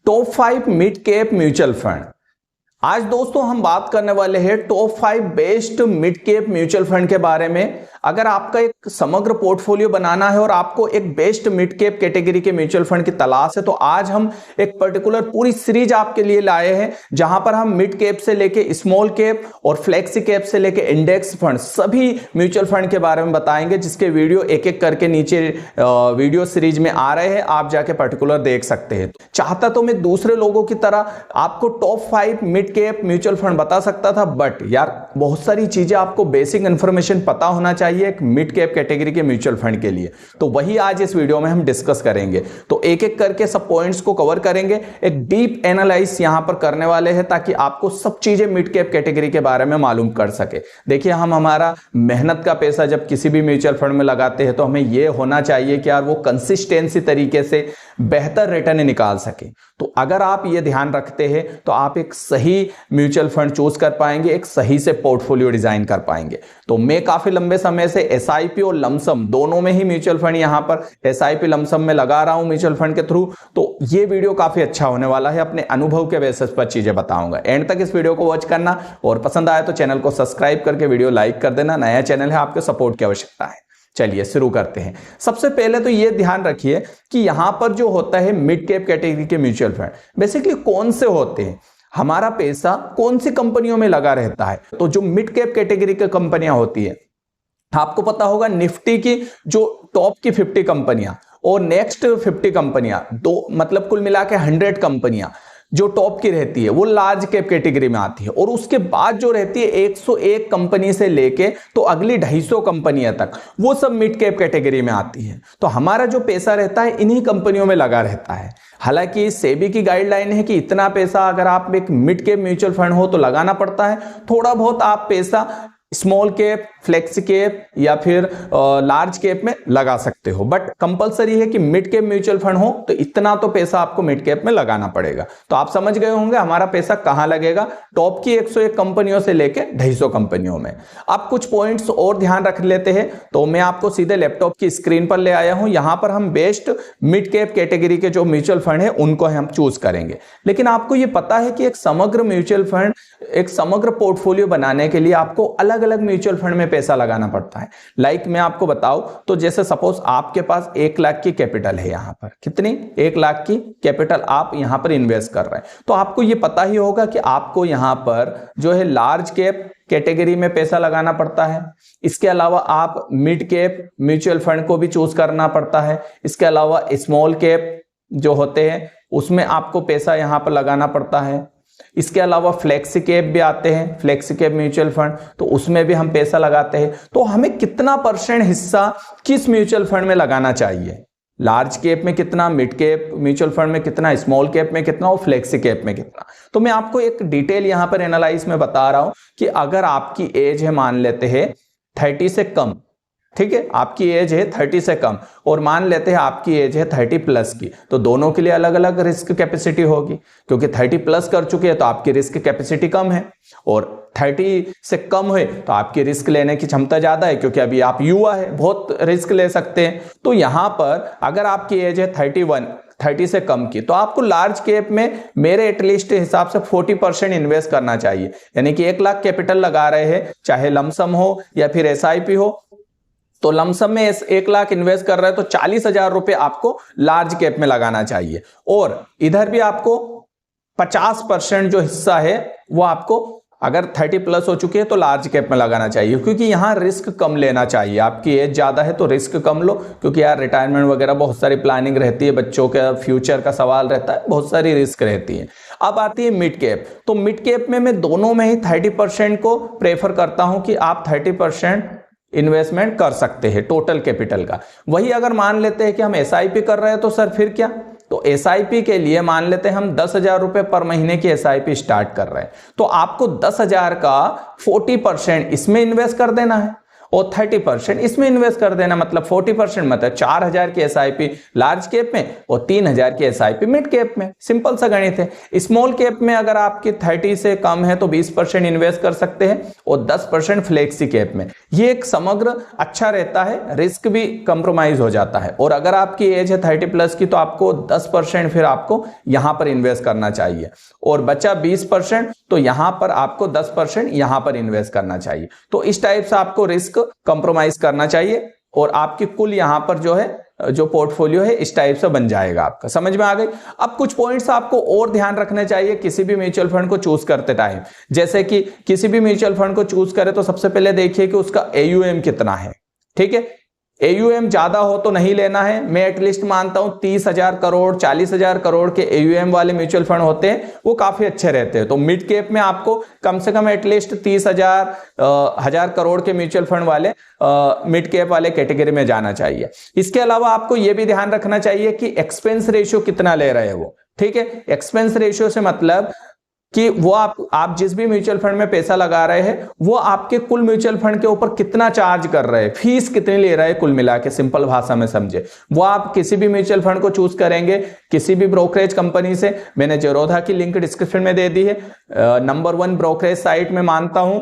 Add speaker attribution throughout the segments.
Speaker 1: Top 5 mid cap mutual fund. आज दोस्तों हम बात करने वाले हैं top 5 best mid cap mutual fund के बारे में। अगर आपका एक समग्र पोर्टफोलियो बनाना है और आपको एक बेस्ट मिड कैप कैटेगरी के म्यूचुअल फंड की तलाश है तो आज हम एक पर्टिकुलर पूरी सीरीज आपके लिए लाए हैं, जहां पर हम मिड कैप से लेके स्मॉल कैप और फ्लेक्सी कैप से लेके इंडेक्स फंड सभी म्यूचुअल फंड के बारे में बताएंगे, जिसके वीडियो एक एक करके नीचे वीडियो सीरीज में आ रहे हैं, आप जाके पर्टिकुलर देख सकते हैं। चाहता तो मैं दूसरे लोगों की तरह आपको top 5 mid cap mutual fund बता सकता था, बट यार बहुत सारी चीजें आपको बेसिक इंफॉर्मेशन पता होना चाहिए एक मिड कैप कैटेगरी के म्यूचुअल फंड के लिए। तो वही आज इस वीडियो में हम डिस्कस करेंगे। तो एक एक करके सब पॉइंट्स को कवर करेंगे, एक डीप एनालाइज यहां पर करने वाले हैं ताकि आपको सब चीजें मिड कैप कैटेगरी के बारे में मालूम कर सके। देखिए, हम हमारा मेहनत का पैसा जब किसी भी म्यूचुअल फंड में लगाते हैं तो हमें यह होना चाहिए कि यार वो कंसिस्टेंसी तरीके से बेहतर रिटर्न निकाल सके। तो अगर आप ये ध्यान रखते हैं तो आप एक सही म्यूचुअल फंड चूज कर पाएंगे, एक सही से पोर्टफोलियो डिजाइन कर पाएंगे। तो मैं काफी लंबे समय से एसआईपी और लमसम दोनों में ही म्यूचुअल फंड यहां पर एसआईपी लमसम में लगा रहा हूं म्यूचुअल फंड के थ्रू। तो ये वीडियो काफी अच्छा होने वाला है, अपने अनुभव के बेसिस पर चीजें बताऊंगा। एंड तक इस वीडियो को वॉच करना और पसंद आया तो चैनल को सब्सक्राइब करके वीडियो लाइक कर देना। नया चैनल है, आपके सपोर्ट की आवश्यकता है। चलिए शुरू करते हैं। सबसे पहले तो ये ध्यान रखिए कि यहां पर जो होता है मिड कैप कैटेगरी के म्यूचुअल फंड बेसिकली कौन से होते हैं, हमारा पैसा कौन सी कंपनियों में लगा रहता है। तो जो मिड कैप कैटेगरी की कंपनियां होती है, आपको पता होगा निफ्टी की जो टॉप की 50 कंपनियां और नेक्स्ट 50 कंपनियां, दो मतलब कुल मिला के 100 कंपनियां जो टॉप की रहती है वो लार्ज कैप कैटेगरी में आती है। और उसके बाद जो रहती है 101 कंपनी से लेके तो अगली 250 कंपनियां तक, वो सब मिड कैप कैटेगरी में आती है। तो हमारा जो पैसा रहता है इन्हीं कंपनियों में लगा रहता है। हालांकि सेबी की गाइडलाइन है कि इतना पैसा अगर आप एक मिड कैप म्यूचुअल फंड हो तो लगाना पड़ता है। थोड़ा बहुत आप पैसा स्मॉल कैप, फ्लेक्सी कैप या फिर लार्ज कैप में लगा सकते हो, बट कंपलसरी है कि मिड कैप म्यूचुअल फंड हो तो इतना तो पैसा आपको मिड कैप में लगाना पड़ेगा। तो आप समझ गए होंगे हमारा पैसा कहां लगेगा, टॉप की 101 कंपनियों से लेके 250 कंपनियों में। अब कुछ पॉइंट्स और ध्यान रख लेते हैं। तो मैं आपको सीधे लैपटॉप की स्क्रीन पर ले आया हूं। यहां पर हम बेस्ट मिड कैप कैटेगरी के जो म्यूचुअल फंड है उनको हम चूज करेंगे। लेकिन आपको यह पता है कि एक समग्र म्यूचुअल फंड, एक समग्र पोर्टफोलियो बनाने के लिए आपको अलग अलग म्यूचुअल फंड में पैसा लगाना पड़ता है। लाइक मैं आपको बताऊं तो जैसे सपोज आपके पास 1 लाख की कैपिटल है, यहां पर कितनी 1 लाख की कैपिटल आप यहां पर इन्वेस्ट कर रहे हैं, तो आपको यह पता ही होगा कि आपको यहां पर जो है लार्ज कैप कैटेगरी में पैसा लगाना पड़ता है। इसके अलावा आप मिड कैप म्यूचुअल फंड को भी चूज करना पड़ता है। इसके अलावा स्मॉल कैप जो होते हैं उसमें आपको पैसा यहां पर लगाना पड़ता है। इसके अलावा फ्लेक्सी कैप भी आते हैं, फ्लेक्सी कैप म्यूचुअल फंड, तो उसमें भी हम पैसा लगाते हैं। तो हमें कितना % हिस्सा किस म्यूचुअल फंड में लगाना चाहिए, लार्ज कैप में कितना, मिड कैप म्यूचुअल फंड में कितना, स्मॉल कैप में कितना और फ्लेक्सी कैप में कितना। तो मैं आपको एक डिटेल यहां पर एनालाइज में बता रहा हूं कि अगर आपकी एज है, मान लेते हैं 30 से कम, ठीक है, आपकी एज है 30 से कम और मान लेते हैं आपकी एज है 30+ की, तो दोनों के लिए अलग अलग रिस्क कैपेसिटी होगी। क्योंकि 30+ कर चुके हैं तो आपकी रिस्क कैपेसिटी कम है, और 30 से कम है तो आपकी रिस्क लेने की क्षमता ज्यादा है, क्योंकि अभी आप युवा है, बहुत रिस्क ले सकते हैं। तो यहां पर अगर आपकी एज है 30 से कम की, तो आपको लार्ज कैप में मेरे एटलीस्ट हिसाब से 40% इन्वेस्ट करना चाहिए। यानी कि 1 लाख कैपिटल लगा रहे हैं, चाहे लमसम हो या फिर एसआईपी हो, तो लमसम में 1 लाख इन्वेस्ट कर रहे हैं तो 40,000 रुपए आपको लार्ज कैप में लगाना चाहिए। और इधर भी आपको 50% जो हिस्सा है वो आपको, अगर 30+ हो चुके हैं तो लार्ज कैप में लगाना चाहिए, क्योंकि यहां रिस्क कम लेना चाहिए। आपकी एज ज्यादा है तो रिस्क कम लो, क्योंकि यार रिटायरमेंट वगैरह बहुत सारी प्लानिंग रहती है, बच्चों का फ्यूचर का सवाल रहता है, बहुत सारी रिस्क रहती है। अब आती है मिड कैप। तो मिड कैप में मैं दोनों में ही 30% को प्रेफर करता हूं कि आप 30% इन्वेस्टमेंट कर सकते हैं टोटल कैपिटल का। वही अगर मान लेते हैं कि हम एसआईपी कर रहे हैं तो सर फिर क्या, तो एसआईपी के लिए मान लेते हैं हम 10,000 रुपए पर महीने की एसआईपी स्टार्ट कर रहे हैं, तो आपको 10,000 का 40% इसमें इन्वेस्ट कर देना है और 30% इसमें इन्वेस्ट कर देना, मतलब 40%, मतलब 4000 की एसआईपी लार्ज कैप में और 3000 की एसआईपी मिड कैप में। सिंपल सा गणित है। स्मॉल कैप में अगर आपकी 30 से कम है तो 20% इन्वेस्ट कर सकते हैं और 10% फ्लेक्सी कैप में। ये एक समग्र अच्छा रहता है, रिस्क भी कंप्रोमाइज हो जाता है। और अगर आपकी एज है 30+ की तो आपको 10% फिर आपको यहां पर इन्वेस्ट करना चाहिए और बचा 20% तो यहां पर आपको 10% यहां पर इन्वेस्ट करना चाहिए। तो इस टाइप से आपको रिस्क कंप्रोमाइज करना चाहिए और आपकी कुल यहां पर जो पोर्टफोलियो है इस टाइप से बन जाएगा आपका। समझ में आ गई। अब कुछ पॉइंट्स आपको और ध्यान रखने चाहिए किसी भी म्यूचुअल फंड को चूज करते टाइम। जैसे कि किसी भी म्यूचुअल फंड को चूज करें तो सबसे पहले देखिए कि उसका AUM कितना है। ठीक है, AUM ज्यादा हो तो नहीं लेना है। मैं एटलीस्ट मानता हूं 30,000 करोड़ 40,000 करोड़ के AUM वाले म्यूचुअल फंड होते हैं, वो काफी अच्छे रहते हैं। तो मिड कैप में आपको कम से कम एटलीस्ट 30,000 करोड़ के म्यूचुअल फंड वाले मिड कैप वाले कैटेगरी में जाना चाहिए। इसके अलावा आपको यह भी ध्यान रखना चाहिए कि एक्सपेंस रेशियो कितना ले रहे हैं वो। ठीक है, एक्सपेंस रेशियो से मतलब कि वो आप जिस भी म्यूचुअल फंड में पैसा लगा रहे हैं वो आपके कुल म्यूचुअल फंड के ऊपर कितना चार्ज कर रहे हैं, फीस कितनी ले रहे हैं कुल मिला के, सिंपल भाषा में समझे। वो आप किसी भी म्यूचुअल फंड को चूज करेंगे किसी भी ब्रोकरेज कंपनी से, मैंने जेरोधा की लिंक डिस्क्रिप्शन में दे दी है, नंबर 1 ब्रोकरेज साइट में मानता हूं।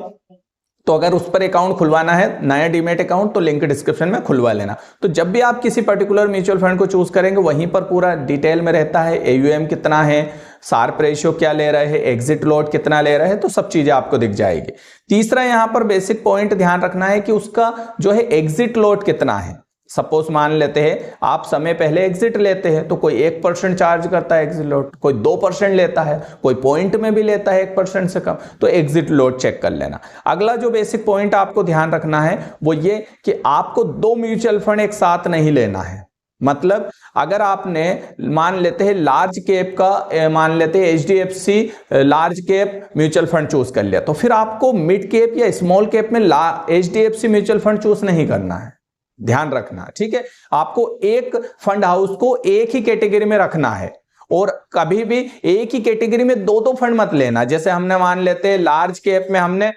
Speaker 1: तो अगर उस पर अकाउंट खुलवाना है, नया डीमेट अकाउंट, तो लिंक डिस्क्रिप्शन में खुलवा लेना। तो जब भी आप किसी पर्टिकुलर म्यूचुअल फंड को चूज करेंगे वहीं पर पूरा डिटेल में रहता है, AUM कितना है, शार्प रेशियो क्या ले रहे हैं, एग्जिट लोड कितना ले रहे हैं, तो सब चीजें आपको दिख जाएगी। तीसरा यहां पर बेसिक पॉइंट ध्यान रखना है कि उसका जो है एग्जिट लोड कितना है। सपोज मान लेते हैं आप समय पहले एग्जिट लेते हैं तो कोई 1% चार्ज करता है एग्जिट लोड, कोई 2% लेता है, कोई पॉइंट में भी लेता है 1% से कम, तो एग्जिट लोड चेक कर लेना। अगला जो बेसिक पॉइंट आपको ध्यान रखना है वो ये कि आपको 2 म्यूचुअल फंड एक साथ नहीं लेना है। मतलब अगर आपने मान लेते हैं लार्ज कैप का, मान लेते हैं HDFC large cap mutual fund choose कर लिया, तो फिर आपको मिड कैप या स्मॉल कैप में HDFC म्यूचुअल फंड चूज नहीं करना है। ध्यान रखना, ठीक है। आपको एक फंड हाउस को एक ही कैटेगरी में रखना है और कभी भी एक ही कैटेगरी में 2 फंड मत लेना। जैसे हमने मान लेते हैं लार्ज कैप में हमने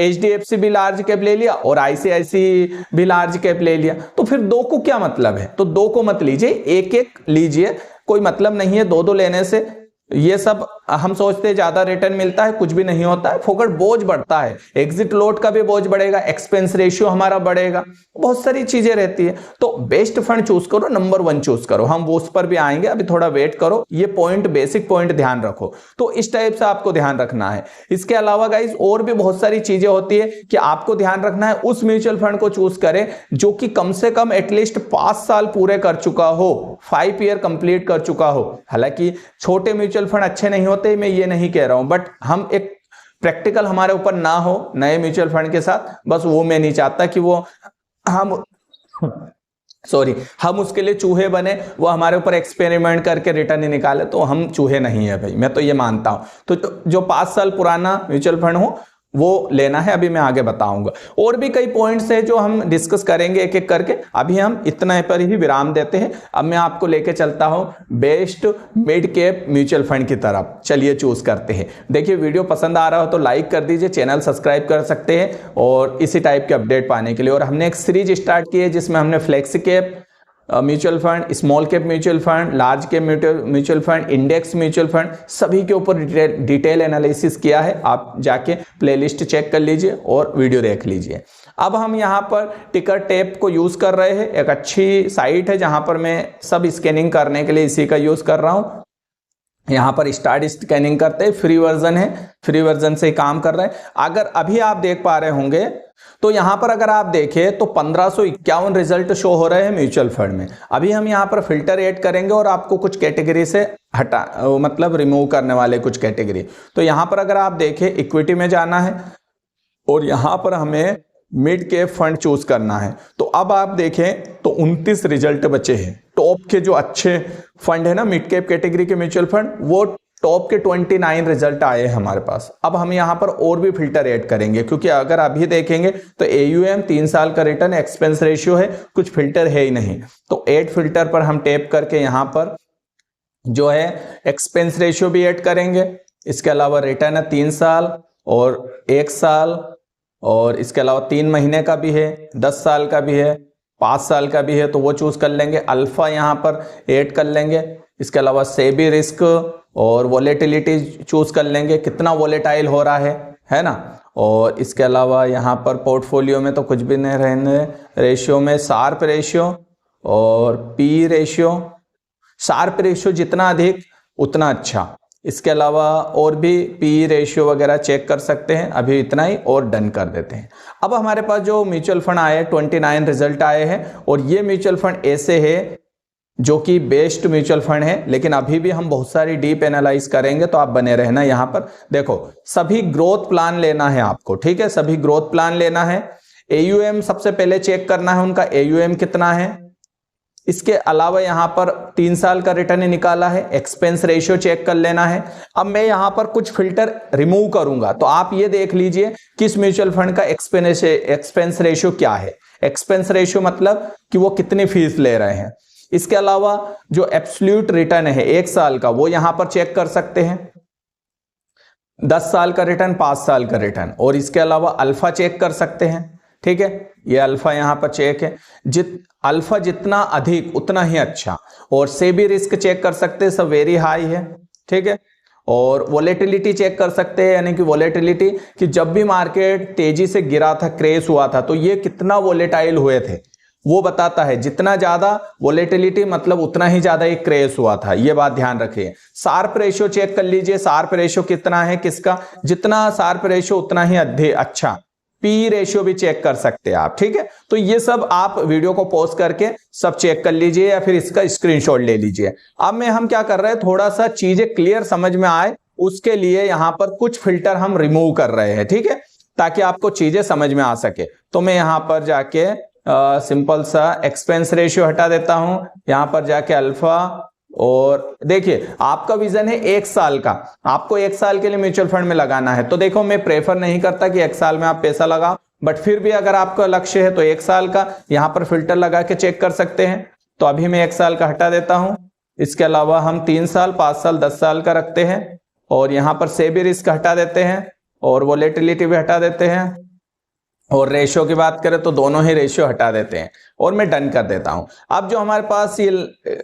Speaker 1: HDFC भी लार्ज कैप ले लिया और ICICI भी लार्ज कैप ले लिया, तो फिर 2 को क्या मतलब है। तो 2 को मत लीजिए, एक लीजिए, कोई मतलब नहीं है 2 लेने से। ये सब हम सोचते हैं ज्यादा रिटर्न मिलता है, कुछ भी नहीं होता है, फोकट बोझ बढ़ता है, एग्जिट लोड का भी बोझ बढ़ेगा, एक्सपेंस रेशियो हमारा बढ़ेगा, बहुत सारी चीजें रहती है। तो बेस्ट फंड चूज करो, नंबर 1 चूज करो, हम वो उस पर भी आएंगे, अभी थोड़ा वेट करो। ये पॉइंट बेसिक पॉइंट ध्यान रखो। तो इस टाइप से आपको ध्यान रखना है। इसके अलावा गाइस और भी बहुत सारी चीजें होती है कि आपको ध्यान रखना है उस म्यूचुअल फंड को चूज करें जो कि कम से कम एटलीस्ट 5 साल पूरे कर चुका हो, 5 ईयर कंप्लीट कर चुका हो। हालांकि छोटे म्यूचुअल फंड अच्छे नहीं होते, मैं ये नहीं कह रहा हूं, बट हम एक प्रैक्टिकल हमारे ऊपर ना हो नए म्यूचुअल फंड के साथ, बस वो मैं नहीं चाहता कि वो हम उसके लिए चूहे बने, वो हमारे ऊपर एक्सपेरिमेंट करके रिटर्न ही निकाले, तो हम चूहे नहीं है भाई, मैं तो ये मानता हूं। तो जो 5 साल पुराना म्यूचुअल फंड हो वो लेना है, अभी मैं आगे बताऊंगा। और भी कई पॉइंट्स हैं जो हम डिस्कस करेंगे एक एक करके, अभी हम इतना पर ही विराम देते हैं। अब मैं आपको लेके चलता हूं best mid cap mutual fund की तरफ। चलिए चूज करते हैं। देखिए वीडियो पसंद आ रहा हो तो लाइक कर दीजिए, चैनल सब्सक्राइब कर सकते हैं और इसी टाइप के अपडेट पाने के लिए। और हमने एक सीरीज स्टार्ट की है जिसमें हमने flexi cap mutual fund, small cap mutual fund, large cap mutual fund, index mutual fund, सभी के ऊपर डिटेल एनालिसिस किया है। आप जाके प्लेलिस्ट चेक कर लीजिए और वीडियो देख लीजिए। अब हम यहाँ पर टिकर टैप को यूज कर रहे हैं, एक अच्छी साइट है जहां पर मैं सब स्कैनिंग करने के लिए इसी का यूज कर रहा हूं। यहाँ पर स्टार्ट स्कैनिंग करते हैं, फ्री वर्जन है, फ्री वर्जन से काम कर रहे हैं। अगर अभी आप देख पा रहे होंगे तो यहां पर अगर आप देखें तो 1551 रिजल्ट शो हो रहे हैं म्यूचुअल फंड में। अभी हम यहां पर फिल्टर ऐड करेंगे और आपको कुछ कैटेगरी से हटा मतलब रिमूव करने वाले कुछ कैटेगरी। तो यहां पर अगर आप देखें इक्विटी में जाना है और यहां पर हमें मिड कैप फंड चूज करना है। तो अब आप देखें तो 29 रिजल्ट बचे हैं। टॉप के जो अच्छे फंड है ना मिड कैप कैटेगरी के म्यूचुअल फंड, वो टॉप के 29 रिजल्ट आए हैं हमारे पास। अब हम यहां पर और भी फिल्टर ऐड करेंगे क्योंकि अगर अभी देखेंगे तो AUM 3 साल का रिटर्न, एक्सपेंस रेशियो है, कुछ फिल्टर है ही नहीं। तो ऐड फिल्टर पर हम टैप करके यहां पर जो है एक्सपेंस रेशियो भी ऐड करेंगे। इसके अलावा रिटर्न है 3 साल और 1 साल और इसके अलावा 3 महीने का भी है, 10 साल का भी है, 5 साल का भी है, तो वो चूज कर लेंगे। अल्फा यहाँ पर ऐड कर लेंगे। इसके अलावा सेबी रिस्क और वॉलेटिलिटी चूज कर लेंगे, कितना वॉलेटाइल हो रहा है ना। और इसके अलावा यहाँ पर पोर्टफोलियो में तो कुछ भी नहीं रहने, रेशियो में शार्प रेशियो और पी रेशियो। शार्प रेशियो जितना अधिक उतना अच्छा। इसके अलावा और भी पी रेशियो वगैरह चेक कर सकते हैं। अभी इतना ही और डन कर देते हैं। अब हमारे पास जो म्यूचुअल फंड आए 29 रिजल्ट आए हैं और ये म्यूचुअल फंड ऐसे है जो कि बेस्ट म्यूचुअल फंड है, लेकिन अभी भी हम बहुत सारी डीप एनालाइज करेंगे, तो आप बने रहना। यहां पर देखो सभी ग्रोथ प्लान लेना है आपको, ठीक है, सभी ग्रोथ प्लान लेना है। AUM सबसे पहले चेक करना है, उनका AUM कितना है। इसके अलावा यहां पर 3 साल का रिटर्न निकाला है। एक्सपेंस रेशियो चेक कर लेना है। अब मैं यहां पर कुछ फिल्टर रिमूव करूंगा, तो आप ये देख लीजिए किस म्यूचुअल फंड का एक्सपेंस रेशियो क्या है। एक्सपेंस रेशियो मतलब कि वो कितनी फीस ले रहे हैं। इसके अलावा जो एब्सोल्यूट रिटर्न है 1 साल का, वो यहां पर चेक कर सकते हैं। 10 साल का रिटर्न, 5 साल का रिटर्न, और इसके अलावा अल्फा चेक कर सकते हैं, ठीक है, ये अल्फा यहां पर चेक है। अल्फा जितना अधिक उतना ही अच्छा। और सेबी रिस्क चेक कर सकते हैं, सब वेरी हाई है, ठीक है। और वॉलेटिलिटी चेक कर सकते हैं, यानी कि वॉलेटिलिटी कि जब भी मार्केट तेजी से गिरा था, क्रैश हुआ था, तो ये कितना वॉलेटाइल हुए थे वो बताता है। जितना ज्यादा वॉलेटिलिटी मतलब उतना ही ज्यादा एक क्रैश हुआ था, ये बात ध्यान रखिए। शार्प रेशियो चेक कर लीजिए, शार्प रेशियो कितना है किसका, जितना शार्प रेशियो उतना ही अच्छा। पी रेशियो भी चेक कर सकते हैं आप, ठीक है। तो ये सब आप वीडियो को पॉज करके सब चेक कर लीजिए या फिर इसका स्क्रीनशॉट ले लीजिए। अब में हम क्या कर रहे हैं, थोड़ा सा चीजें क्लियर समझ में आए उसके लिए यहां पर कुछ फिल्टर हम रिमूव कर रहे हैं, ठीक है, ताकि आपको चीजें समझ में आ सके। तो मैं यहां पर जाके सिंपल सा एक्सपेंस रेशियो हटा देता हूं, यहां पर जाके अल्फा, और देखिए आपका विजन है 1 साल का, आपको 1 साल के लिए म्यूचुअल फंड में लगाना है। तो देखो मैं प्रेफर नहीं करता कि 1 साल में आप पैसा लगाओ, बट फिर भी अगर आपका लक्ष्य है तो 1 साल का यहां पर फिल्टर लगा के चेक कर सकते हैं। तो अभी मैं 1 साल का हटा देता हूं। इसके अलावा हम 3 साल, 5 साल, 10 साल का रखते हैं, और यहां पर सेबी रिस्क हटा देते हैं, और वॉलेटिलिटी भी हटा देते हैं, और रेशियो की बात करें तो दोनों ही रेशियो हटा देते हैं, और मैं डन कर देता हूं। अब जो हमारे पास ये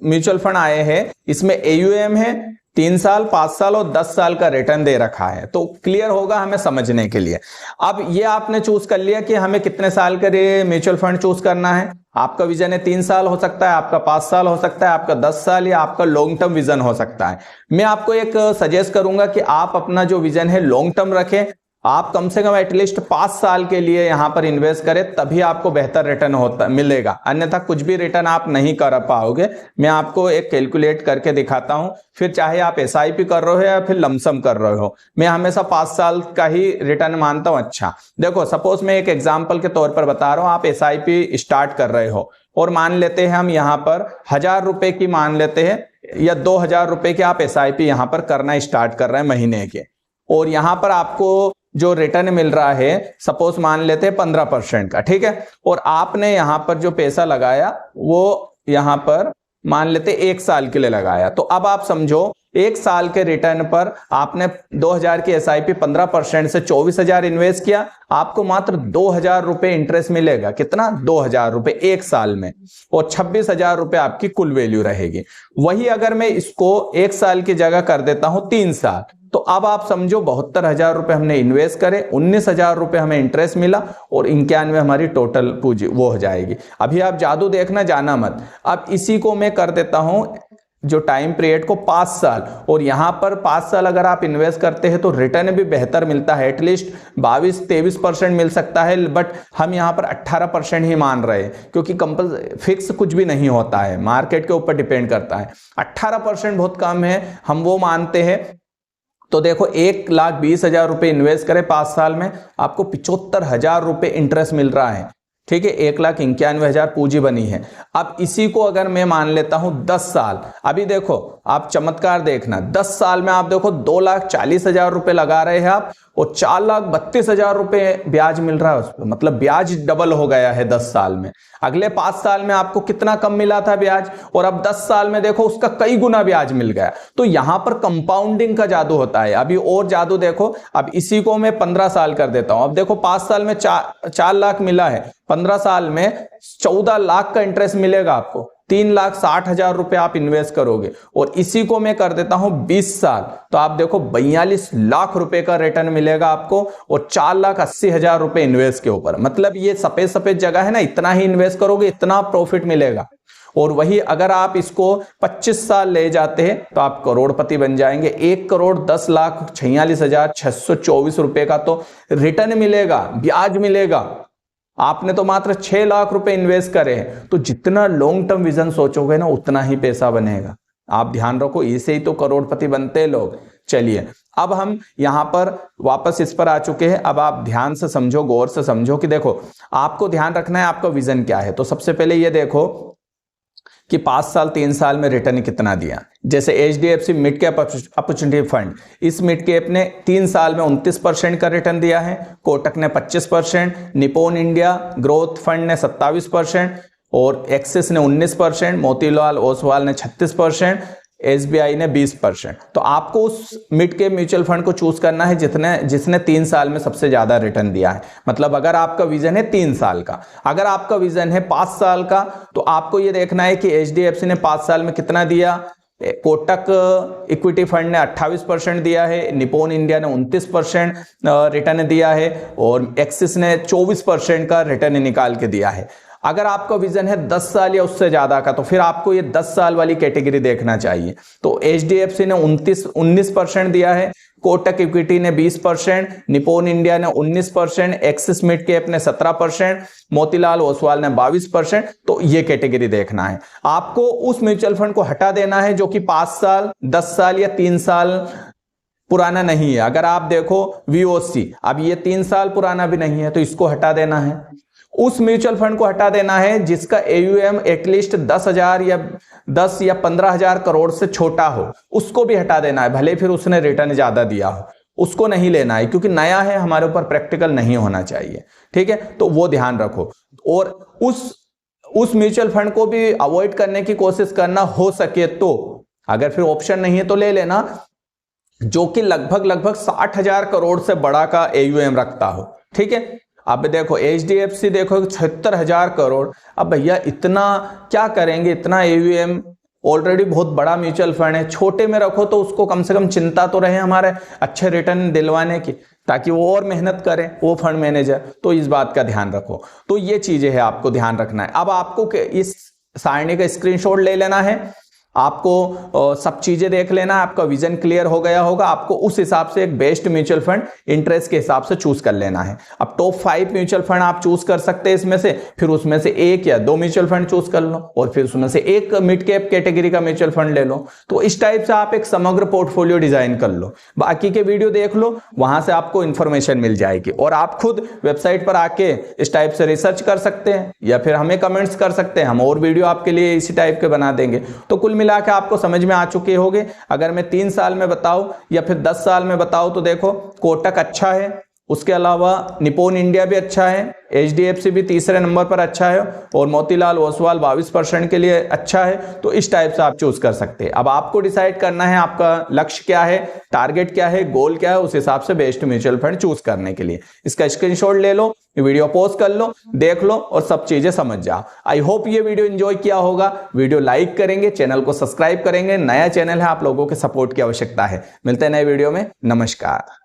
Speaker 1: म्यूचुअल फंड आए हैं इसमें AUM है 3 साल, 5 साल और 10 साल का रिटर्न दे रखा है, तो क्लियर होगा हमें समझने के लिए। अब ये आपने चूज कर लिया कि हमें कितने साल के लिए म्यूचुअल फंड चूज करना है। आपका विजन है 3 साल हो सकता है, आपका 5 साल हो सकता है, आपका 10 साल, या आपका लॉन्ग टर्म विजन हो सकता है। मैं आपको एक सजेस्ट करूंगा कि आप अपना जो विजन है लॉन्ग टर्म रखें। आप कम से कम एटलीस्ट 5 साल के लिए यहां पर इन्वेस्ट करें, तभी आपको बेहतर रिटर्न मिलेगा, अन्यथा कुछ भी रिटर्न आप नहीं कर पाओगे। मैं आपको एक कैलकुलेट करके दिखाता हूं, फिर चाहे आप SIP कर रहे हो या फिर लमसम कर रहे हो, मैं हमेशा 5 साल का ही रिटर्न मानता हूं। अच्छा देखो, सपोज मैं एक एग्जाम्पल के तौर पर बता रहा हूं, आप SIP स्टार्ट कर रहे हो और मान लेते हैं हम यहां पर 1000 रुपए की मान लेते हैं, या 2000 रुपए की आप SIP यहां पर करना स्टार्ट कर रहे हैं महीने के, और यहां पर आपको जो रिटर्न मिल रहा है सपोज मान लेते हैं 15% का, ठीक है, और आपने यहां पर जो पैसा लगाया वो यहां पर मान लेते 1 साल के लिए लगाया। तो अब आप समझो 1 साल के रिटर्न पर आपने 2000 की SIP 15% से 24,000 इन्वेस्ट किया, आपको मात्र 2000 रुपए इंटरेस्ट मिलेगा। कितना? 2000 रुपए 1 साल में, और 26,000 रुपए आपकी कुल वैल्यू रहेगी। वही अगर मैं इसको 1 साल की जगह कर देता हूं 3 साल, तो अब आप समझो 72,000 रुपए हमने इन्वेस्ट करे, 19,000 रुपए हमें इंटरेस्ट मिला, और 91 हमारी टोटल पूंजी वो हो जाएगी। अभी आप जादू देखना जाना मत। अब इसी को मैं कर देता हूं जो टाइम पीरियड को 5 साल, और यहां पर 5 साल अगर आप इन्वेस्ट करते हैं तो रिटर्न भी बेहतर मिलता है, एटलीस्ट 22-23% मिल सकता है, बट हम यहां पर 18% ही मान रहे हैं, क्योंकि फिक्स कुछ भी नहीं होता है, मार्केट के ऊपर डिपेंड करता है। 18% बहुत कम है, हम वो मानते हैं। तो देखो 1,20,000 रुपए इन्वेस्ट करें 5 साल में, आपको 75,000 रुपए इंटरेस्ट मिल रहा है, ठीक है, 1,91,000 पूंजी बनी है। अब इसी को अगर मैं मान लेता हूं 10 साल, अभी देखो आप चमत्कार देखना, 10 साल में आप देखो 2,40,000 रुपए लगा रहे हैं आप, और 4,32,000 रुपए ब्याज मिल रहा है उस पर, मतलब ब्याज डबल हो गया है 10 साल में। अगले 5 साल में आपको कितना कम मिला था ब्याज, और अब 10 साल में देखो उसका कई गुना ब्याज मिल गया। तो यहां पर कंपाउंडिंग का जादू होता है। अभी और जादू देखो, अब इसी को मैं 15 साल कर देता हूं। अब देखो 5 साल में 4 लाख मिला है, 15 साल में 14 लाख का इंटरेस्ट मिलेगा आपको, 3,60,000 रुपए आप इन्वेस्ट करोगे। और इसी को मैं कर देता हूं 20 साल, तो आप देखो 42 लाख रुपए का रिटर्न मिलेगा आपको, और 4,80,000 रुपए इन्वेस्ट के ऊपर। मतलब ये सफेद सफेद जगह है ना, इतना ही इन्वेस्ट करोगे इतना प्रॉफिट मिलेगा। और वही अगर आप इसको 25 साल ले जाते हैं तो आप करोड़पति बन जाएंगे। 1,10,46,624 रुपए का तो रिटर्न मिलेगा, ब्याज मिलेगा। आपने तो मात्र 6 लाख रुपए इन्वेस्ट करे हैं। तो जितना लॉन्ग टर्म विजन सोचोगे ना उतना ही पैसा बनेगा। आप ध्यान रखो, इसे ही तो करोड़पति बनते हैं लोग। चलिए अब हम यहां पर वापस इस पर आ चुके हैं। अब आप ध्यान से समझो, गौर से समझो कि देखो आपको ध्यान रखना है आपका विजन क्या है। तो सबसे पहले ये देखो कि 5 साल 3 साल में रिटर्न कितना दिया। जैसे HDFC mid cap opportunity fund, इस मिड कैप ने 3 साल में 29% का रिटर्न दिया है, कोटक ने 25%, निप्पॉन इंडिया ग्रोथ फंड ने 27% और एक्सिस ने 19%, मोतीलाल ओसवाल ने 36%, SBI ने 20%। तो आपको उस मिड कैप म्यूचुअल फंड को चूज करना है जिसने 3 साल में सबसे ज्यादा रिटर्न दिया है। मतलब अगर आपका विजन है 3 साल का, अगर आपका विजन है 5 साल का, तो आपको यह देखना है कि HDFC ने 5 साल में कितना दिया। कोटक इक्विटी फंड ने 28% दिया है, निप्पॉन इंडिया ने 29% रिटर्न दिया है और एक्सिस ने 24% का रिटर्न निकाल के दिया है। अगर आपका विजन है 10 साल या उससे ज्यादा का, तो फिर आपको ये 10 साल वाली कैटेगरी देखना चाहिए। तो HDFC ने 19% दिया है, कोटक इक्विटी ने 20%, निप्पॉन इंडिया ने 19%, एक्सिस मिड कैप ने 17%, मोतीलाल ओसवाल ने 22%। तो ये कैटेगरी देखना है आपको। उस म्यूचुअल फंड को हटा देना है जो कि 5 साल 10 साल या 3 साल पुराना नहीं है। अगर आप देखो VOC, अब ये 3 साल पुराना भी नहीं है, तो इसको हटा देना है। उस म्यूचुअल फंड को हटा देना है जिसका AUM एटलीस्ट 10,000 या 10 या 15,000 करोड़ से छोटा हो, उसको भी हटा देना है, भले फिर उसने रिटर्न ज्यादा दिया हो, उसको नहीं लेना है क्योंकि नया है, हमारे ऊपर प्रैक्टिकल नहीं होना चाहिए। ठीक है, तो वो ध्यान रखो। और उस म्यूचुअल फंड को भी अवॉइड करने की कोशिश करना, हो सके तो। अगर फिर ऑप्शन नहीं है तो ले लेना जो कि लगभग 60,000 करोड़ से बड़ा का AUM रखता हो। ठीक है, अब देखो HDFC देखो 76,000 करोड़। अब भैया इतना क्या करेंगे, इतना AUM ऑलरेडी बहुत बड़ा म्यूचुअल फंड है, छोटे में रखो तो उसको कम से कम चिंता तो रहे हमारे अच्छे रिटर्न दिलवाने की, ताकि वो और मेहनत करे वो फंड मैनेजर। तो इस बात का ध्यान रखो। तो ये चीजें है आपको ध्यान रखना है। अब आपको इस सारणी का स्क्रीनशॉट ले लेना है, आपको सब चीजें देख लेना, आपका विजन क्लियर हो गया होगा। आपको उस हिसाब से एक बेस्ट म्यूचुअल फंड इंटरेस्ट के हिसाब से चूज कर लेना है। अब टॉप 5 म्यूचुअल फंड आप चूज कर सकते हैं इसमें से, फिर उसमें से 1 या 2 म्यूचुअल फंड चूज कर लो और फिर उसमें से एक मिड कैप कैटेगरी का म्यूचुअल फंड ले लो। तो इस टाइप से आप एक समग्र पोर्टफोलियो डिजाइन कर लो। बाकी के वीडियो देख लो, वहां से आपको इंफॉर्मेशन मिल जाएगी और आप खुद वेबसाइट पर आके इस टाइप से रिसर्च कर सकते हैं या फिर हमें कमेंट्स कर सकते हैं, हम और वीडियो आपके लिए इसी टाइप के बना देंगे। तो कुल मिला के आपको समझ में आ चुके होंगे। अगर मैं 3 साल में बताऊं या फिर 10 साल में बताऊं, तो देखो कोटक अच्छा है, उसके अलावा निप्पॉन इंडिया भी अच्छा है, HDFC भी तीसरे नंबर पर अच्छा है और मोतीलाल ओसवाल 22% के लिए अच्छा है। तो इस टाइप से आप चूज कर सकते हैं। अब आपको डिसाइड करना है आपका लक्ष्य क्या है, टारगेट क्या है, गोल क्या है, उस हिसाब से बेस्ट म्यूचुअल फंड चूज करने के लिए इसका स्क्रीनशॉट ले लो, वीडियो पॉज कर लो, देख लो और सब चीजें समझ जाओ। आई होप ये वीडियो एंजॉय किया होगा। वीडियो लाइक करेंगे, चैनल को सब्सक्राइब करेंगे। नया चैनल है, आप लोगों के सपोर्ट की आवश्यकता है। मिलते हैं नए वीडियो में। नमस्कार।